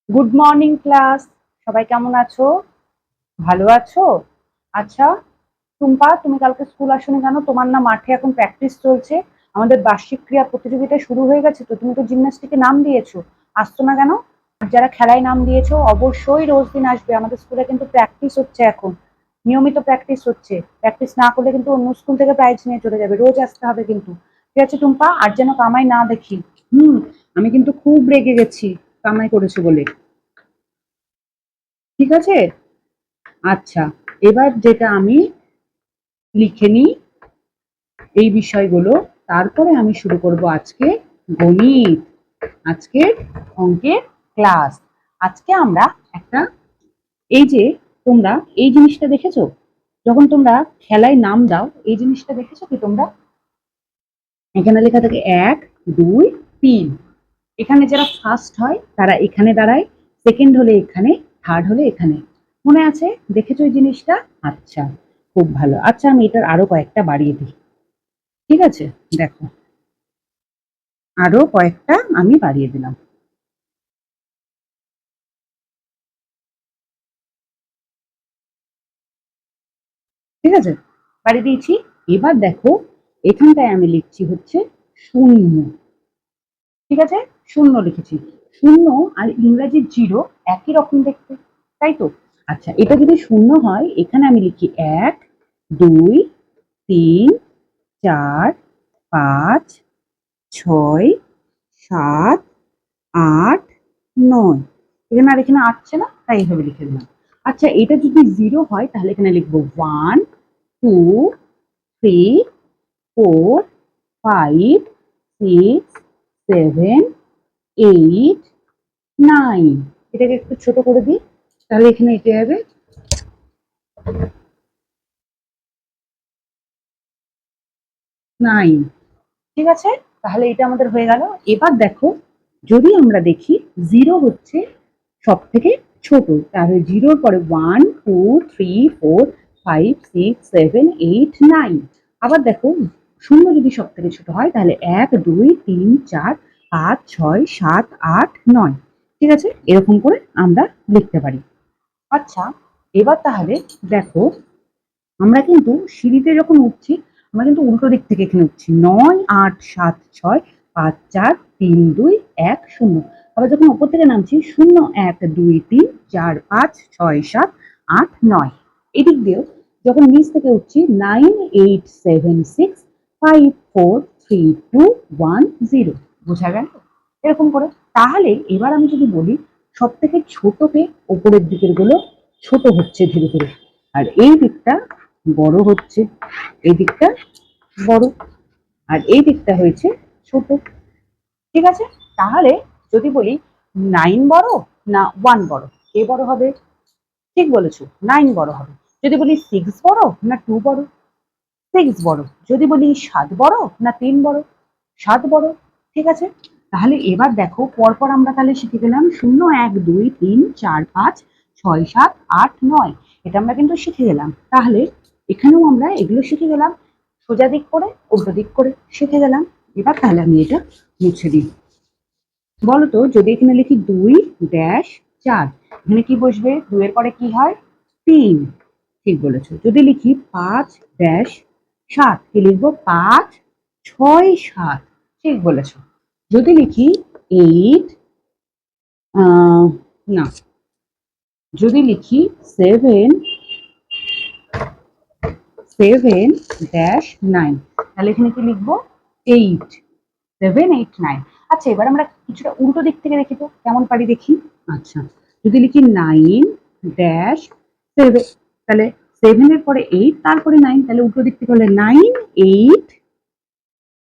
Good morning class. সবাই কেমন আছো? ভালো আছো? আচ্ছা টুম্পা, তুমি কালকে স্কুল আসোনি কেন? তোমার না মাঠে এখন প্র্যাকটিস চলছে, আমাদের বার্ষিক ক্রীড়া প্রতিযোগিতা শুরু হয়ে গেছে, তো তুমি তো জিমন্যাস্টিকে নাম দিয়েছো, আসছো না কেন? আর যারা খেলায় নাম দিয়েছো অবশ্যই রোজ দিন আসবে, আমাদের স্কুলে কিন্তু প্র্যাকটিস হচ্ছে এখন, নিয়মিত প্র্যাকটিস হচ্ছে। প্র্যাকটিস না করলে কিন্তু অন্য স্কুল থেকে প্রাইজ নিয়ে চলে যাবে, রোজ আসতে হবে কিন্তু। ঠিক আছে টুম্পা, আর যেন কামাই না দেখি। আমি কিন্তু খুব রেগে গেছি কামাই করেছো বলে। ঠিক আছে। আচ্ছা, এবার যেটা আমি লিখে নিই এই বিষয়গুলো, তারপরে আমি শুরু করব আজকে গণিত, আজকের অঙ্কের ক্লাস। আজকে আমরা একটা, এই যে তোমরা এই জিনিসটা দেখেছো, যখন তোমরা খেলায় নাম দাও এই জিনিসটা দেখেছো কি তোমরা? এখানে লেখা থাকে 1 2 3। এখানে যারা ফার্স্ট হয় তারা এখানে দাঁড়ায়, সেকেন্ড হলে এখানে, থার্ড হলে এখানে। মনে আছে? দেখেছো এই জিনিসটা? আচ্ছা, খুব ভালো। আচ্ছা, আমি এটার আরো কয়েকটা বাড়িয়ে দিই। ঠিক আছে, দেখো, আরো কয়েকটা আমি বাড়িয়ে দিলাম। ঠিক আছে, বাড়িয়ে দিয়েছি। এবার দেখো, এখানটায় আমি লিখছি হচ্ছে শূন্য। ঠিক আছে, শূন্য লিখেছি। শূন্য আর ইংরেজি জিরো একই রকম দেখতে, তাই তো? আচ্ছা, এটা যদি শূন্য হয় এখানে আমি লিখি 1 2 3 4 5 6 7 8 9। এখানে আর এখানে আসছে না, তাই এইভাবে লিখে দিলাম। আচ্ছা, এটা যদি জিরো হয় তাহলে এখানে লিখবো 1 2 3 4 5 6 7 8 9। এটাকে একটু ছোট করে দিই, তাহলে এখানে এটা হবে 9। ঠিক আছে, তাহলে এটা আমাদের হয়ে গেল। এবার দেখো, যদি আমরা দেখি জিরো হচ্ছে সব থেকে ছোট, তাহলে জিরোর পরে 1 2 3 4 5 6 7 8 9। আবার দেখো, শূন্য যদি সব থেকে ছোট হয় তাহলে 1 2 3 4 5 6 7 8 9। ঠিক আছে, এরকম করে আমরা লিখতে পারি। আচ্ছা, এবার তাহলে দেখো, আমরা কিন্তু সিঁড়িতে যখন উঠছি আমরা কিন্তু উল্টো দিক থেকে এখানে উঠছি, 9 8 7 6 5 4 3 2 1 0। আবার যখন উপর থেকে নামছি 0 1 2 3 4 5 6 7 8 9। এদিক দিয়েও যখন নিচ থেকে উঠছি 9 8 7 6 5 4 3 2 1 0। বোঝা গেল? এরকম করে। তাহলে এবার আমি যদি বলি সব থেকে ছোটকে উপরের দিকের গুলো ছোট হচ্ছে ধীরে ধীরে, আর এই দিকটা বড় হচ্ছে, এই দিকটা বড়, আর এই দিকটা হয়েছে ছোট। ঠিক আছে, তাহলে যদি বলি 9 বড় না 1 বড়, কে বড় হবে? ঠিক বলেছো, 9 বড় হবে। যদি বলি 6 বড় না 2 বড়, 6 বড়। যদি বলি 7 বড় না 3 বড়, 7 বড়। ঠিক আছে, তাহলে এবার দেখো পরপর আমরা তাহলে শিখে গেলাম 0 1 2 3 4 5 6 7 8 9। এটা আমরা কিন্তু শিখে গেলাম। তাহলে এখানেও আমরা এগুলো শিখে গেলাম, সোজা দিক করে উল্টো দিক করে শিখে গেলাম। এবার তাহলে আমি এটা মুছে দিই। বলতো, যদি এখানে লিখি 2 ড্যাশ 4, এখানে কি বসবে? 2 এর পরে কি হয়? 3। ঠিক বলেছো। যদি লিখি 5 ড্যাশ 7, কি লিখবো? 5 6 7। ঠিক বলেছো। যদি লিখি 8 না, যদি লিখি 7 ড্যাশ 9, তাহলে এখানে কি লিখবো? 8 7 8 9। আচ্ছা, এবার আমরা কিছুটা উল্টো দিক থেকে দেখি তো কেমন পারি দেখি। আচ্ছা, যদি লিখি 9 ড্যাশ 7, তাহলে 7 এর পরে 8 তারপরে 9, তাহলে উল্টো দিক থেকে হলে 9 8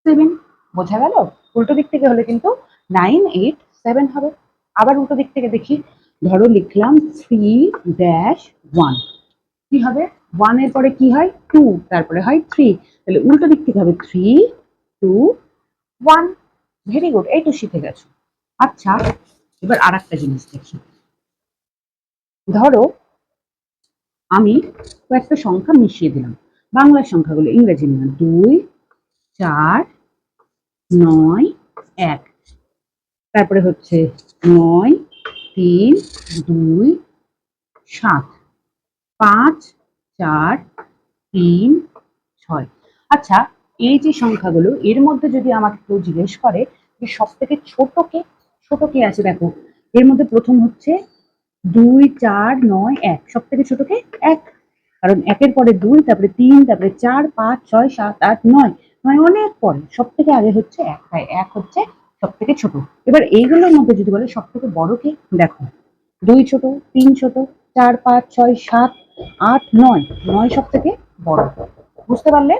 7। বোঝা গেল? উল্টো দিক থেকে হলে কিন্তু 9 8 7 হবে। আবার উল্টো দিক থেকে দেখি, ধরো লিখলাম 3 ড্যাশ 1, কি হবে? 1 এর পরে কি হয়? 2, তারপরে হয় 3, তাহলে উল্টো দিক থেকে হবে 3 2 1। ভেরি গুড, এই তো শিখে গেছো। আচ্ছা, এবার আর একটা জিনিস দেখি। ধরো আমি কয়েকটা সংখ্যা মিশিয়ে দিলাম, বাংলার সংখ্যাগুলো ইংরেজি নিলাম, 2 4 9 1, তারপরে হচ্ছে 9 3, 2, 7, 5, 4, 3, 6। আচ্ছা, এই যে সংখ্যাগুলো এর মধ্যে যদি আমাকে কেউ জিজ্ঞেস করে যে সব থেকে ছোট কে আছে, দেখো এর মধ্যে প্রথম হচ্ছে 2, 4, 9, 1। সব থেকে ছোট কে? 1। কারণ 1-এর পরে 2, তারপরে 3, তারপরে 4, 5, 6, 7, 8, 9। 9 অনেক পরে, সব থেকে আগে হচ্ছে 1। তাই 1 হচ্ছে সব থেকে ছোট। এবার এইগুলোর মধ্যে যদি বলে সব থেকে বড় কে, দেখো 2 ছোট, 3 ছোট, 4, 5, 6, 7, 8, 9। 9 সব থেকে বড়। বুঝতে পারলে?